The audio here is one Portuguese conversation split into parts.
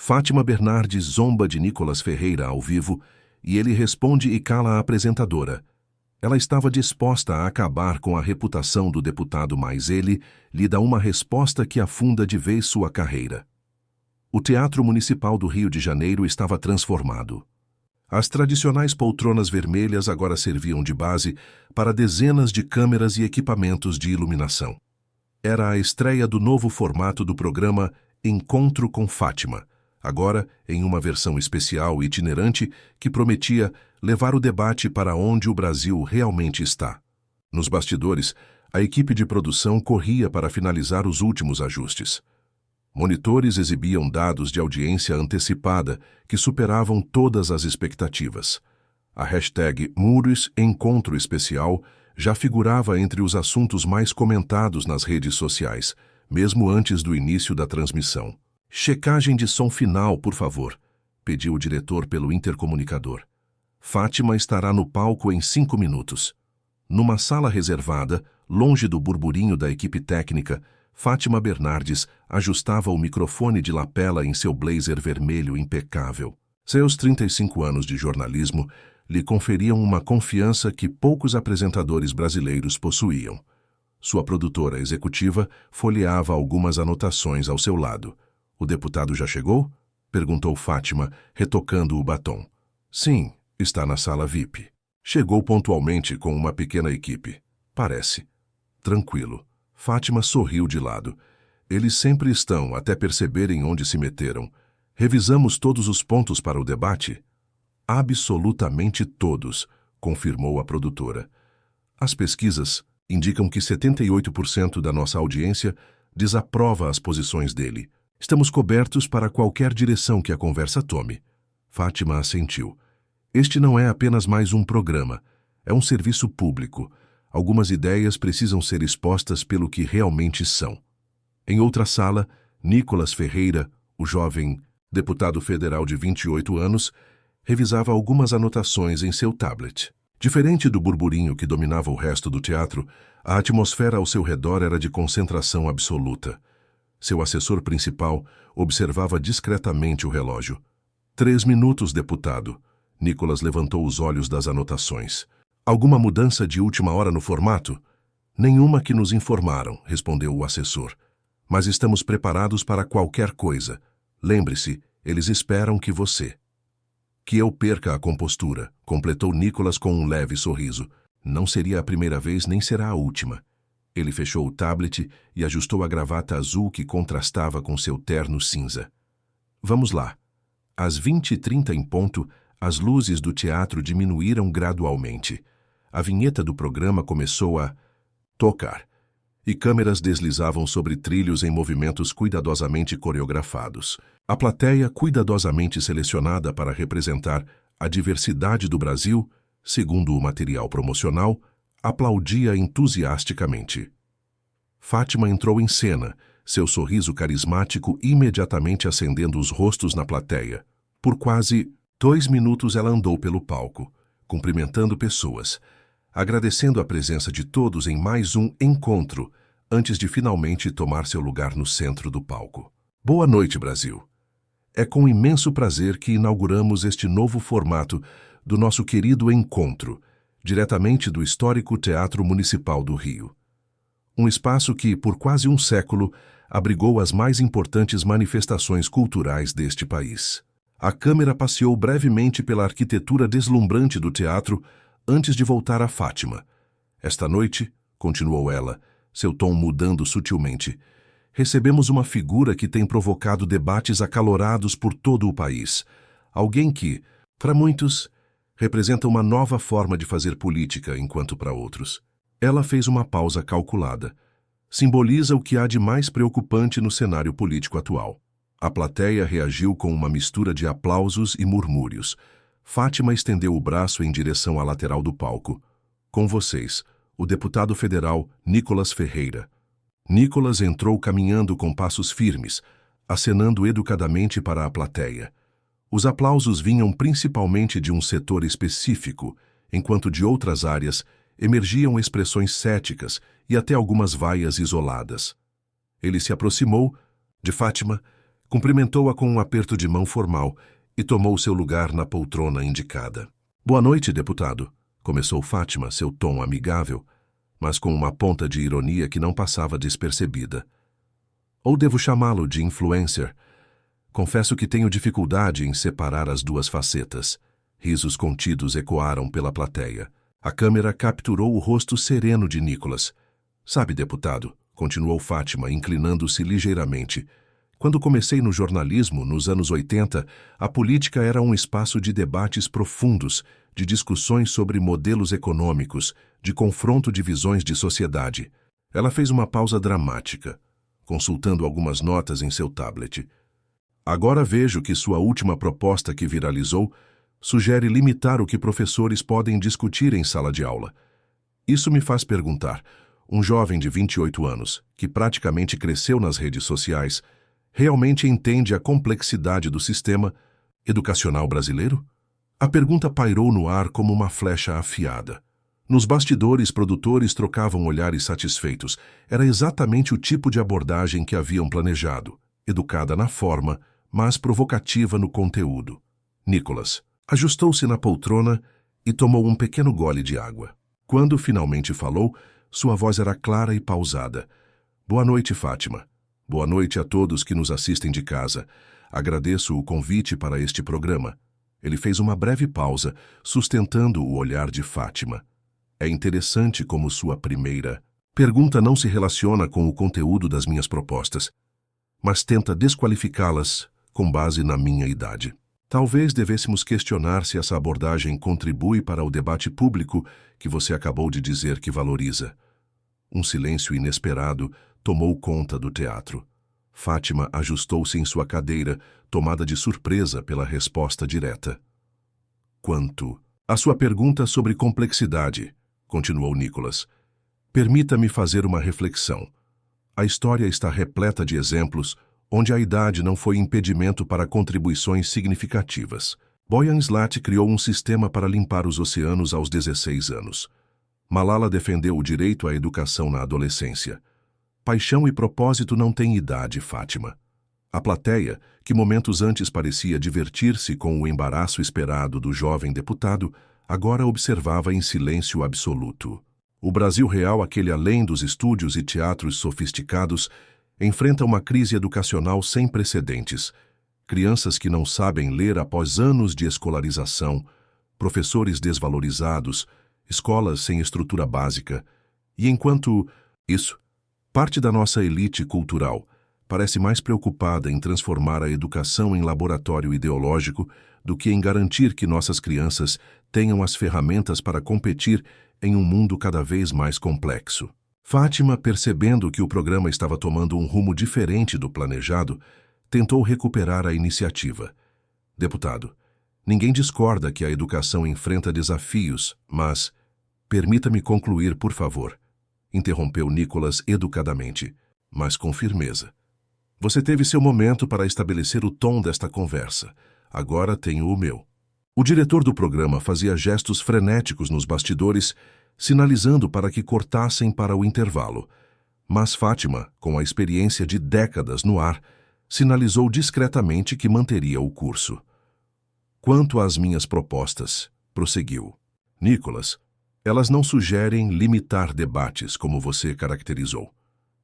Fátima Bernardes zomba de Nicolas Ferreira ao vivo e ele responde e cala a apresentadora. Ela estava disposta a acabar com a reputação do deputado, mas ele lhe dá uma resposta que afunda de vez sua carreira. O Teatro Municipal do Rio de Janeiro estava transformado. As tradicionais poltronas vermelhas agora serviam de base para dezenas de câmeras e equipamentos de iluminação. Era a estreia do novo formato do programa Encontro com Fátima, agora em uma versão especial e itinerante que prometia levar o debate para onde o Brasil realmente está. Nos bastidores, a equipe de produção corria para finalizar os últimos ajustes. Monitores exibiam dados de audiência antecipada que superavam todas as expectativas. A hashtag Mures Encontro Especial já figurava entre os assuntos mais comentados nas redes sociais, mesmo antes do início da transmissão. Checagem de som final, por favor, pediu o diretor pelo intercomunicador. Fátima estará no palco em 5 minutos. Numa sala reservada, longe do burburinho da equipe técnica, Fátima Bernardes ajustava o microfone de lapela em seu blazer vermelho impecável. Seus 35 anos de jornalismo lhe conferiam uma confiança que poucos apresentadores brasileiros possuíam. Sua produtora executiva folheava algumas anotações ao seu lado. "O deputado já chegou?" perguntou Fátima, retocando o batom. "Sim, está na sala VIP. Chegou pontualmente com uma pequena equipe. Parece." "Tranquilo." Fátima sorriu de lado. "Eles sempre estão, até perceberem onde se meteram. Revisamos todos os pontos para o debate?" "Absolutamente todos", confirmou a produtora. "As pesquisas indicam que 78% da nossa audiência desaprova as posições dele. Estamos cobertos para qualquer direção que a conversa tome." Fátima assentiu. "Este não é apenas mais um programa. É um serviço público. Algumas ideias precisam ser expostas pelo que realmente são." Em outra sala, Nicolas Ferreira, o jovem deputado federal de 28 anos, revisava algumas anotações em seu tablet. Diferente do burburinho que dominava o resto do teatro, a atmosfera ao seu redor era de concentração absoluta. Seu assessor principal observava discretamente o relógio. 3 minutos, deputado." Nicolas levantou os olhos das anotações. "Alguma mudança de última hora no formato?" "Nenhuma que nos informaram", respondeu o assessor. "Mas estamos preparados para qualquer coisa. Lembre-se, eles esperam que você..." "Que eu perca a compostura", completou Nicolas com um leve sorriso. "Não seria a primeira vez nem será a última." Ele fechou o tablet e ajustou a gravata azul que contrastava com seu terno cinza. "Vamos lá." Às 20h30 em ponto, as luzes do teatro diminuíram gradualmente. A vinheta do programa começou a tocar, e câmeras deslizavam sobre trilhos em movimentos cuidadosamente coreografados. A plateia, cuidadosamente selecionada para representar a diversidade do Brasil, segundo o material promocional, aplaudia entusiasticamente. Fátima entrou em cena, seu sorriso carismático imediatamente acendendo os rostos na plateia. Por quase 2 minutos ela andou pelo palco, cumprimentando pessoas, agradecendo a presença de todos em mais um encontro, antes de finalmente tomar seu lugar no centro do palco. "Boa noite, Brasil. É com imenso prazer que inauguramos este novo formato do nosso querido encontro, diretamente do histórico Teatro Municipal do Rio. Um espaço que, por quase um século, abrigou as mais importantes manifestações culturais deste país." A câmera passeou brevemente pela arquitetura deslumbrante do teatro antes de voltar a Fátima. "Esta noite", continuou ela, seu tom mudando sutilmente, "recebemos uma figura que tem provocado debates acalorados por todo o país. Alguém que, para muitos, representa uma nova forma de fazer política, enquanto para outros." Ela fez uma pausa calculada. "Simboliza o que há de mais preocupante no cenário político atual." A plateia reagiu com uma mistura de aplausos e murmúrios. Fátima estendeu o braço em direção à lateral do palco. "Com vocês, o deputado federal Nicolas Ferreira." Nicolas entrou caminhando com passos firmes, acenando educadamente para a plateia. Os aplausos vinham principalmente de um setor específico, enquanto de outras áreas emergiam expressões céticas e até algumas vaias isoladas. Ele se aproximou de Fátima, Cumprimentou-a com um aperto de mão formal e tomou seu lugar na poltrona indicada. Boa noite, deputado, começou Fátima, seu tom amigável, mas com uma ponta de ironia que não passava despercebida. Ou devo chamá-lo de influencer? Confesso que tenho dificuldade em separar as duas facetas. Risos contidos ecoaram pela plateia. A câmera capturou o rosto sereno de Nicholas. Sabe, deputado, continuou Fátima, inclinando-se ligeiramente, quando comecei no jornalismo, nos anos 80, a política era um espaço de debates profundos, de discussões sobre modelos econômicos, de confronto de visões de sociedade. Ela fez uma pausa dramática, consultando algumas notas em seu tablet. Agora vejo que sua última proposta que viralizou sugere limitar o que professores podem discutir em sala de aula. Isso me faz perguntar, um jovem de 28 anos, que praticamente cresceu nas redes sociais, realmente entende a complexidade do sistema educacional brasileiro? A pergunta pairou no ar como uma flecha afiada. Nos bastidores, produtores trocavam olhares satisfeitos. Era exatamente o tipo de abordagem que haviam planejado, educada na forma, mas provocativa no conteúdo. Nicholas ajustou-se na poltrona e tomou um pequeno gole de água. Quando finalmente falou, sua voz era clara e pausada. Boa noite, Fátima. Boa noite a todos que nos assistem de casa. Agradeço o convite para este programa. Ele fez uma breve pausa, sustentando o olhar de Fátima. É interessante como sua primeira pergunta não se relaciona com o conteúdo das minhas propostas, mas tenta desqualificá-las com base na minha idade. Talvez devêssemos questionar se essa abordagem contribui para o debate público que você acabou de dizer que valoriza. Um silêncio inesperado tomou conta do teatro. Fátima ajustou-se em sua cadeira, tomada de surpresa pela resposta direta. Quanto à sua pergunta sobre complexidade, continuou Nicholas, permita-me fazer uma reflexão. A história está repleta de exemplos onde a idade não foi impedimento para contribuições significativas. Boyan Slat criou um sistema para limpar os oceanos aos 16 anos. Malala defendeu o direito à educação na adolescência. Paixão e propósito não têm idade, Fátima. A plateia, que momentos antes parecia divertir-se com o embaraço esperado do jovem deputado, agora observava em silêncio absoluto. O Brasil real, aquele além dos estúdios e teatros sofisticados, enfrenta uma crise educacional sem precedentes. Crianças que não sabem ler após anos de escolarização, professores desvalorizados, escolas sem estrutura básica. E enquanto isso, parte da nossa elite cultural parece mais preocupada em transformar a educação em laboratório ideológico do que em garantir que nossas crianças tenham as ferramentas para competir em um mundo cada vez mais complexo. Fátima, percebendo que o programa estava tomando um rumo diferente do planejado, tentou recuperar a iniciativa. Deputado, ninguém discorda que a educação enfrenta desafios, mas... Permita-me concluir, por favor, interrompeu Nicholas educadamente, mas com firmeza. Você teve seu momento para estabelecer o tom desta conversa. Agora tenho o meu. O diretor do programa fazia gestos frenéticos nos bastidores, sinalizando para que cortassem para o intervalo. Mas Fátima, com a experiência de décadas no ar, sinalizou discretamente que manteria o curso. Quanto às minhas propostas, prosseguiu. Nicholas, elas não sugerem limitar debates, como você caracterizou.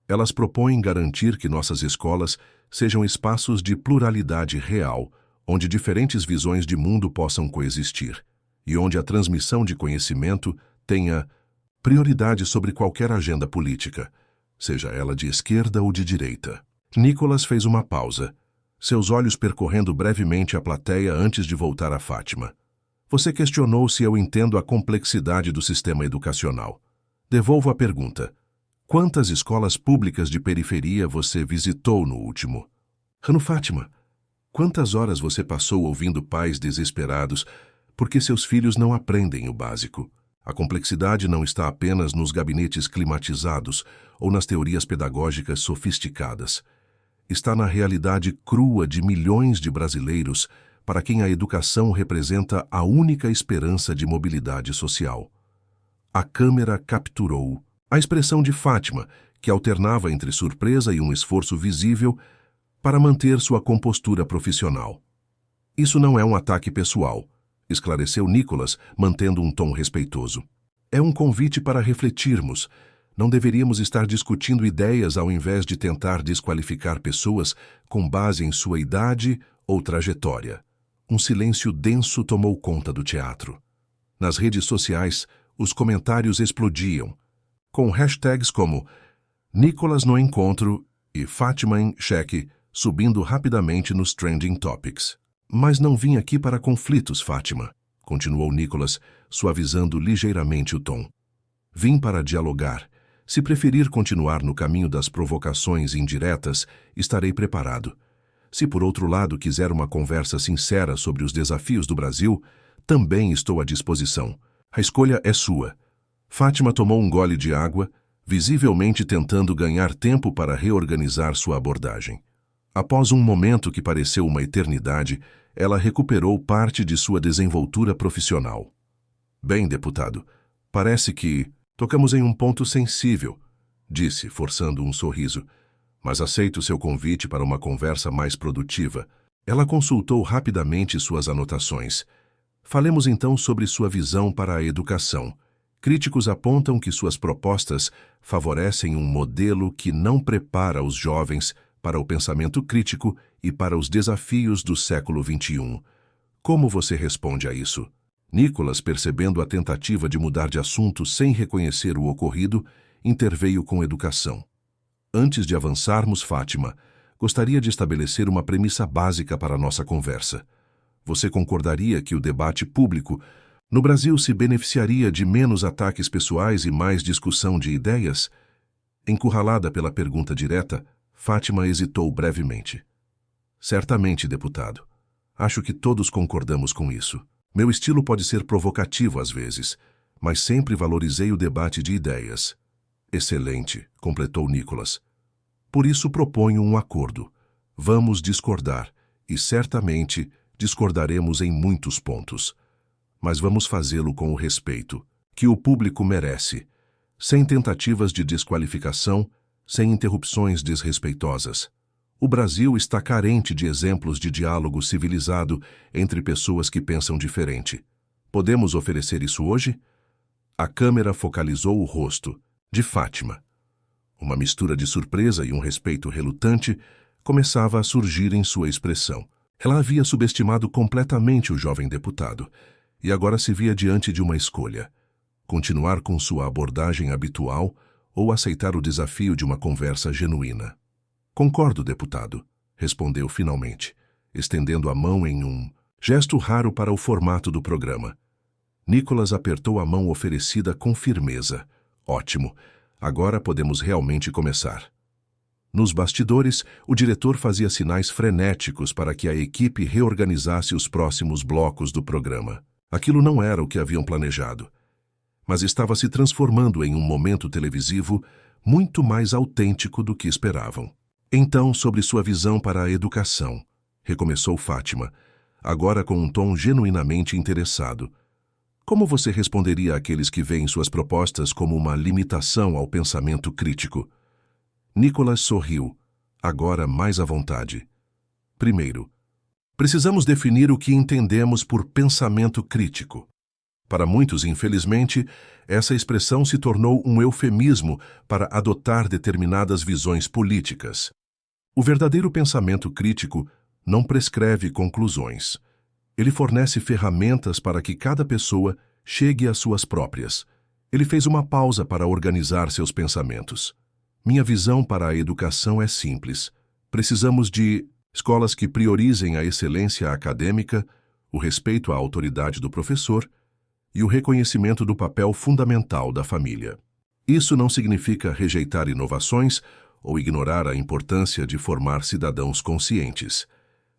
Elas propõem garantir que nossas escolas sejam espaços de pluralidade real, onde diferentes visões de mundo possam coexistir, e onde a transmissão de conhecimento tenha prioridade sobre qualquer agenda política, seja ela de esquerda ou de direita. Nicholas fez uma pausa, seus olhos percorrendo brevemente a plateia antes de voltar a Fátima. Você questionou se eu entendo a complexidade do sistema educacional. Devolvo a pergunta. Quantas escolas públicas de periferia você visitou no último? Fátima, quantas horas você passou ouvindo pais desesperados porque seus filhos não aprendem o básico? A complexidade não está apenas nos gabinetes climatizados ou nas teorias pedagógicas sofisticadas. Está na realidade crua de milhões de brasileiros para quem a educação representa a única esperança de mobilidade social. A câmera capturou a expressão de Fátima, que alternava entre surpresa e um esforço visível para manter sua compostura profissional. Isso não é um ataque pessoal, esclareceu Nicholas, mantendo um tom respeitoso. É um convite para refletirmos. Não deveríamos estar discutindo ideias ao invés de tentar desqualificar pessoas com base em sua idade ou trajetória. Um silêncio denso tomou conta do teatro. Nas redes sociais, os comentários explodiam, com hashtags como Nicholas no encontro e Fátima em xeque subindo rapidamente nos trending topics. Mas não vim aqui para conflitos, Fátima, continuou Nicholas, suavizando ligeiramente o tom. Vim para dialogar. Se preferir continuar no caminho das provocações indiretas, estarei preparado. Se por outro lado quiser uma conversa sincera sobre os desafios do Brasil, também estou à disposição. A escolha é sua. Fátima tomou um gole de água, visivelmente tentando ganhar tempo para reorganizar sua abordagem. Após um momento que pareceu uma eternidade, ela recuperou parte de sua desenvoltura profissional. Bem, deputado, parece que tocamos em um ponto sensível, disse, forçando um sorriso, mas aceito seu convite para uma conversa mais produtiva. Ela consultou rapidamente suas anotações. Falemos então sobre sua visão para a educação. Críticos apontam que suas propostas favorecem um modelo que não prepara os jovens para o pensamento crítico e para os desafios do século XXI. Como você responde a isso? Nicholas, percebendo a tentativa de mudar de assunto sem reconhecer o ocorrido, interveio com educação. Antes de avançarmos, Fátima, gostaria de estabelecer uma premissa básica para a nossa conversa. Você concordaria que o debate público no Brasil se beneficiaria de menos ataques pessoais e mais discussão de ideias? Encurralada pela pergunta direta, Fátima hesitou brevemente. Certamente, deputado. Acho que todos concordamos com isso. Meu estilo pode ser provocativo às vezes, mas sempre valorizei o debate de ideias. Excelente, completou Nicholas. Por isso proponho um acordo. Vamos discordar, e certamente discordaremos em muitos pontos. Mas vamos fazê-lo com o respeito que o público merece, sem tentativas de desqualificação, sem interrupções desrespeitosas. O Brasil está carente de exemplos de diálogo civilizado entre pessoas que pensam diferente. Podemos oferecer isso hoje? A câmera focalizou o rosto de Fátima. Uma mistura de surpresa e um respeito relutante começava a surgir em sua expressão. Ela havia subestimado completamente o jovem deputado e agora se via diante de uma escolha: continuar com sua abordagem habitual ou aceitar o desafio de uma conversa genuína. Concordo, deputado, respondeu finalmente, estendendo a mão em um gesto raro para o formato do programa. Nicholas apertou a mão oferecida com firmeza. Ótimo, agora podemos realmente começar. Nos bastidores, o diretor fazia sinais frenéticos para que a equipe reorganizasse os próximos blocos do programa. Aquilo não era o que haviam planejado, mas estava se transformando em um momento televisivo muito mais autêntico do que esperavam. Então, sobre sua visão para a educação, recomeçou Fátima, agora com um tom genuinamente interessado. Como você responderia àqueles que veem suas propostas como uma limitação ao pensamento crítico? Nicholas sorriu, agora mais à vontade. Primeiro, precisamos definir o que entendemos por pensamento crítico. Para muitos, infelizmente, essa expressão se tornou um eufemismo para adotar determinadas visões políticas. O verdadeiro pensamento crítico não prescreve conclusões. Ele fornece ferramentas para que cada pessoa chegue às suas próprias. Ele fez uma pausa para organizar seus pensamentos. Minha visão para a educação é simples. Precisamos de escolas que priorizem a excelência acadêmica, o respeito à autoridade do professor e o reconhecimento do papel fundamental da família. Isso não significa rejeitar inovações ou ignorar a importância de formar cidadãos conscientes.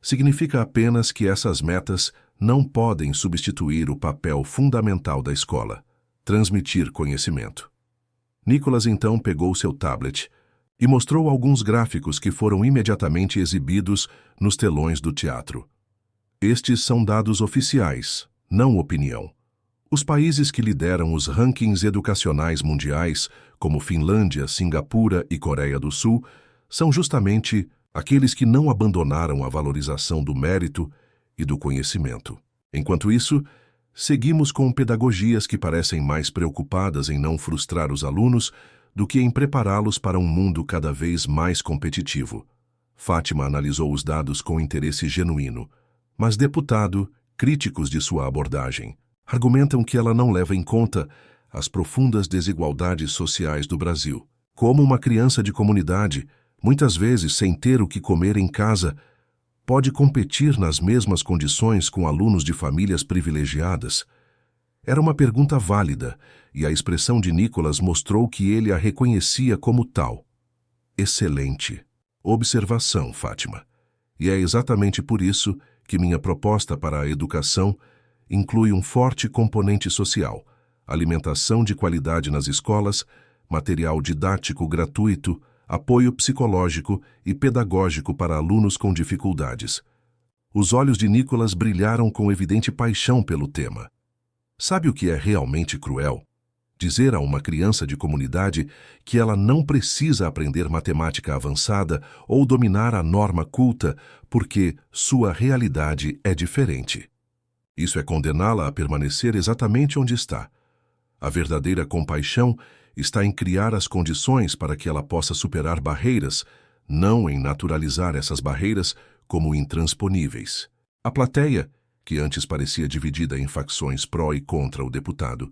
Significa apenas que essas metas não podem substituir o papel fundamental da escola: transmitir conhecimento. Nicholas então pegou seu tablet e mostrou alguns gráficos que foram imediatamente exibidos nos telões do teatro. Estes são dados oficiais, não opinião. Os países que lideram os rankings educacionais mundiais, como Finlândia, Singapura e Coreia do Sul, são justamente aqueles que não abandonaram a valorização do mérito e do conhecimento. Enquanto isso, seguimos com pedagogias que parecem mais preocupadas em não frustrar os alunos do que em prepará-los para um mundo cada vez mais competitivo. Fátima analisou os dados com interesse genuíno, mas, deputado, críticos de sua abordagem argumentam que ela não leva em conta as profundas desigualdades sociais do Brasil. Como uma criança de comunidade, muitas vezes sem ter o que comer em casa, pode competir nas mesmas condições com alunos de famílias privilegiadas? Era uma pergunta válida, e a expressão de Nicolas mostrou que ele a reconhecia como tal. Excelente observação, Fátima. E é exatamente por isso que minha proposta para a educação inclui um forte componente social, alimentação de qualidade nas escolas, material didático gratuito, apoio psicológico e pedagógico para alunos com dificuldades. Os olhos de Nicolas brilharam com evidente paixão pelo tema. Sabe o que é realmente cruel? Dizer a uma criança de comunidade que ela não precisa aprender matemática avançada ou dominar a norma culta porque sua realidade é diferente. Isso é condená-la a permanecer exatamente onde está. A verdadeira compaixão está em criar as condições para que ela possa superar barreiras, não em naturalizar essas barreiras como intransponíveis. A plateia, que antes parecia dividida em facções pró e contra o deputado,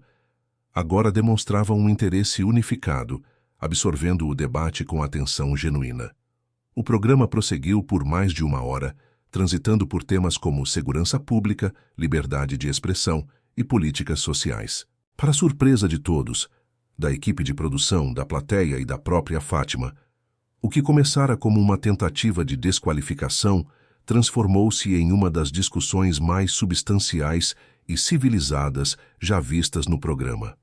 agora demonstrava um interesse unificado, absorvendo o debate com atenção genuína. O programa prosseguiu por mais de 1 hora, transitando por temas como segurança pública, liberdade de expressão e políticas sociais. Para surpresa de todos, da equipe de produção, da plateia e da própria Fátima, o que começara como uma tentativa de desqualificação transformou-se em uma das discussões mais substanciais e civilizadas já vistas no programa.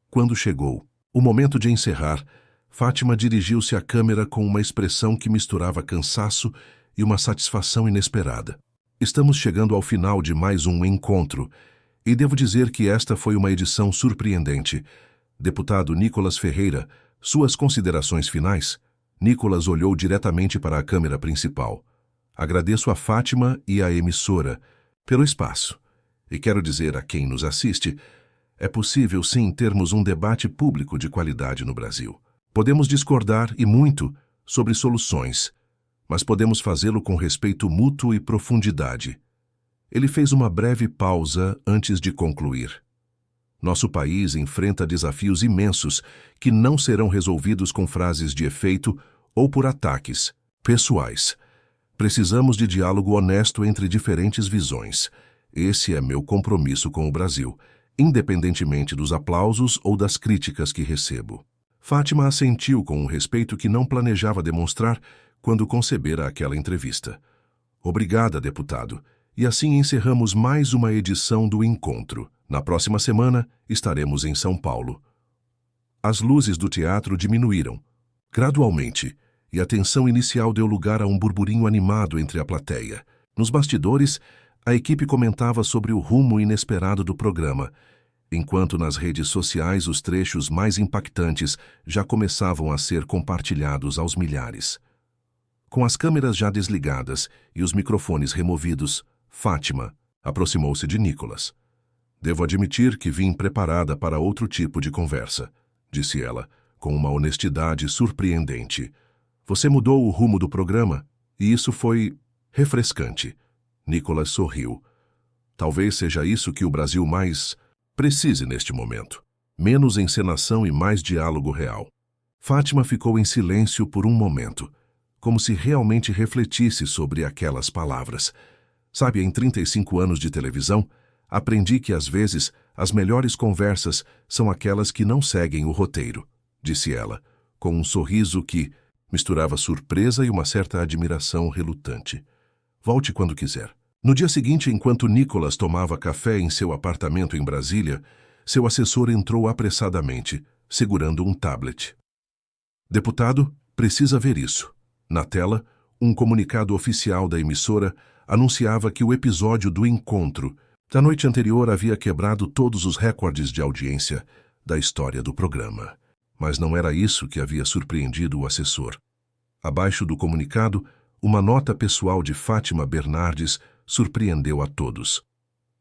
Quando chegou o momento de encerrar, Fátima dirigiu-se à câmera com uma expressão que misturava cansaço e uma satisfação inesperada. Estamos chegando ao final de mais um encontro, e devo dizer que esta foi uma edição surpreendente. Deputado Nicolas Ferreira, suas considerações finais? Nicolas olhou diretamente para a câmera principal. Agradeço a Fátima e à emissora pelo espaço. E quero dizer a quem nos assiste, é possível sim termos um debate público de qualidade no Brasil. Podemos discordar, e muito, sobre soluções, mas podemos fazê-lo com respeito mútuo e profundidade. Ele fez uma breve pausa antes de concluir. Nosso país enfrenta desafios imensos que não serão resolvidos com frases de efeito ou por ataques pessoais. Precisamos de diálogo honesto entre diferentes visões. Esse é meu compromisso com o Brasil, independentemente dos aplausos ou das críticas que recebo. Fátima assentiu com um respeito que não planejava demonstrar quando concebera aquela entrevista. Obrigada, deputado. E assim encerramos mais uma edição do Encontro. Na próxima semana, estaremos em São Paulo. As luzes do teatro diminuíram, gradualmente, e a tensão inicial deu lugar a um burburinho animado entre a plateia. Nos bastidores, a equipe comentava sobre o rumo inesperado do programa, enquanto nas redes sociais os trechos mais impactantes já começavam a ser compartilhados aos milhares. Com as câmeras já desligadas e os microfones removidos, Fátima aproximou-se de Nicolas. Devo admitir que vim preparada para outro tipo de conversa, disse ela, com uma honestidade surpreendente. Você mudou o rumo do programa, e isso foi refrescante. Nicolas sorriu. Talvez seja isso que o Brasil mais precise neste momento. Menos encenação e mais diálogo real. Fátima ficou em silêncio por um momento, como se realmente refletisse sobre aquelas palavras. Sabe, em 35 anos de televisão, aprendi que às vezes as melhores conversas são aquelas que não seguem o roteiro, disse ela, com um sorriso que misturava surpresa e uma certa admiração relutante. Volte quando quiser. No dia seguinte, enquanto Nicolas tomava café em seu apartamento em Brasília, seu assessor entrou apressadamente, segurando um tablet. Deputado, precisa ver isso. Na tela, um comunicado oficial da emissora anunciava que o episódio do Encontro da noite anterior havia quebrado todos os recordes de audiência da história do programa. Mas não era isso que havia surpreendido o assessor. Abaixo do comunicado, uma nota pessoal de Fátima Bernardes surpreendeu a todos.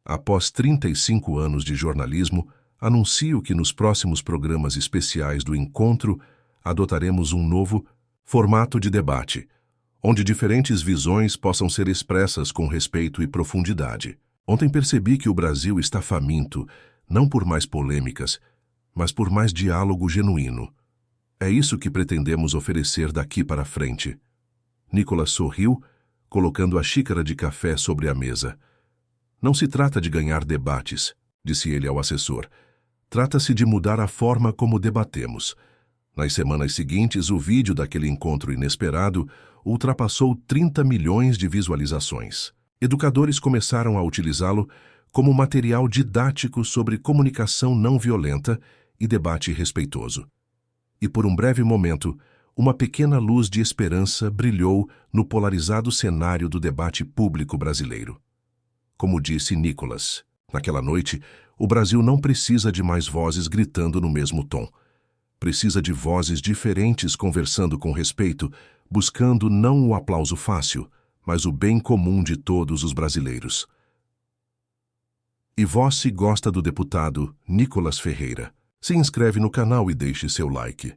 Após 35 anos de jornalismo, anuncio que nos próximos programas especiais do encontro adotaremos um novo formato de debate, onde diferentes visões possam ser expressas com respeito e profundidade. Ontem percebi que o Brasil está faminto, não por mais polêmicas, mas por mais diálogo genuíno. É isso que pretendemos oferecer daqui para frente. Nicolas sorriu, colocando a xícara de café sobre a mesa. Não se trata de ganhar debates, disse ele ao assessor. Trata-se de mudar a forma como debatemos. Nas semanas seguintes, o vídeo daquele encontro inesperado ultrapassou 30 milhões de visualizações. Educadores começaram a utilizá-lo como material didático sobre comunicação não violenta e debate respeitoso. E por um breve momento, uma pequena luz de esperança brilhou no polarizado cenário do debate público brasileiro. Como disse Nicolas, naquela noite, o Brasil não precisa de mais vozes gritando no mesmo tom. Precisa de vozes diferentes conversando com respeito, buscando não o aplauso fácil, mas o bem comum de todos os brasileiros. E você gosta do deputado Nicolas Ferreira? Se inscreve no canal e deixe seu like.